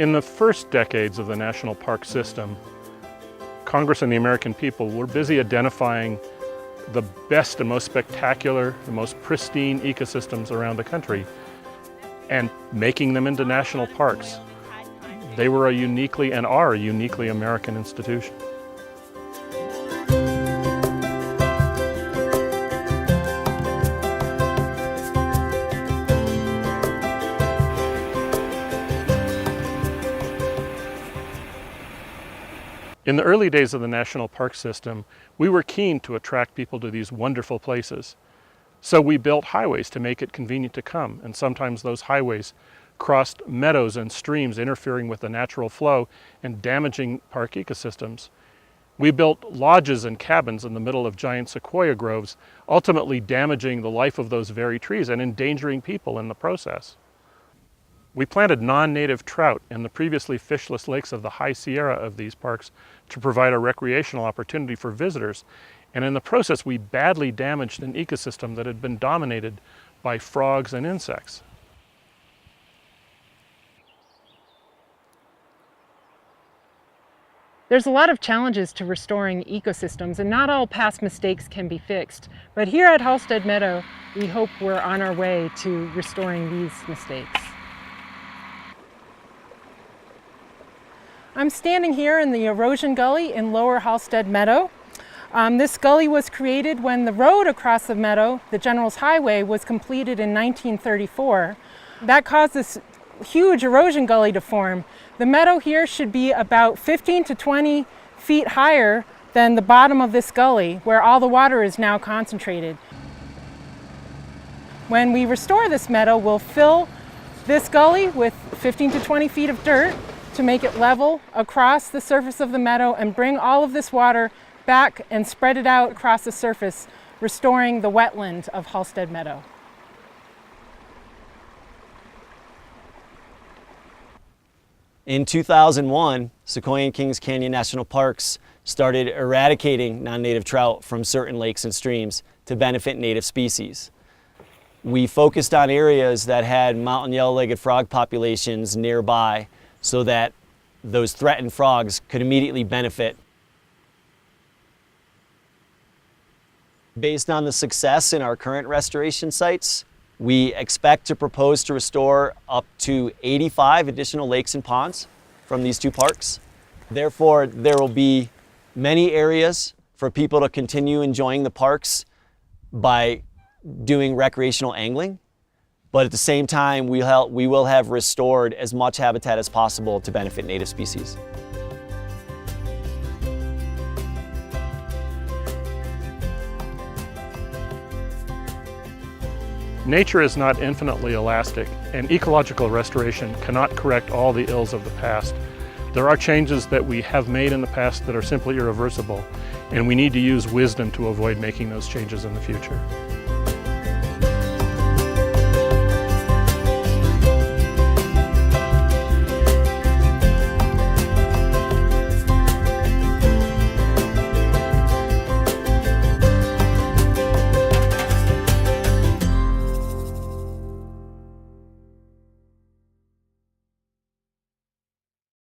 In the first decades of the national park system, Congress and the American people were busy identifying the best and most spectacular, the most pristine ecosystems around the country and making them into national parks. They were a uniquely and are a uniquely American institution. In the early days of the national park system, we were keen to attract people to these wonderful places. So we built highways to make it convenient to come, and sometimes those highways crossed meadows and streams, interfering with the natural flow and damaging park ecosystems. We built lodges and cabins in the middle of giant sequoia groves, ultimately damaging the life of those very trees and endangering people in the process. We planted non-native trout in the previously fishless lakes of the High Sierra of these parks to provide a recreational opportunity for visitors. And in the process, we badly damaged an ecosystem that had been dominated by frogs and insects. There's a lot of challenges to restoring ecosystems, and not all past mistakes can be fixed. But here at Halstead Meadow, we hope we're on our way to restoring these mistakes. I'm standing here in the erosion gully in Lower Halstead Meadow. This gully was created when the road across the meadow, the General's Highway, was completed in 1934. That caused this huge erosion gully to form. The meadow here should be about 15 to 20 feet higher than the bottom of this gully, where all the water is now concentrated. When we restore this meadow, we'll fill this gully with 15 to 20 feet of dirt to make it level across the surface of the meadow and bring all of this water back and spread it out across the surface, restoring the wetland of Halstead Meadow. In 2001, Sequoia and Kings Canyon National Parks started eradicating non-native trout from certain lakes and streams to benefit native species. We focused on areas that had mountain yellow-legged frog populations nearby so that those threatened frogs could immediately benefit. Based on the success in our current restoration sites, we expect to propose to restore up to 85 additional lakes and ponds from these two parks. Therefore, there will be many areas for people to continue enjoying the parks by doing recreational angling. But at the same time, we will have restored as much habitat as possible to benefit native species. Nature is not infinitely elastic, and ecological restoration cannot correct all the ills of the past. There are changes that we have made in the past that are simply irreversible, and we need to use wisdom to avoid making those changes in the future.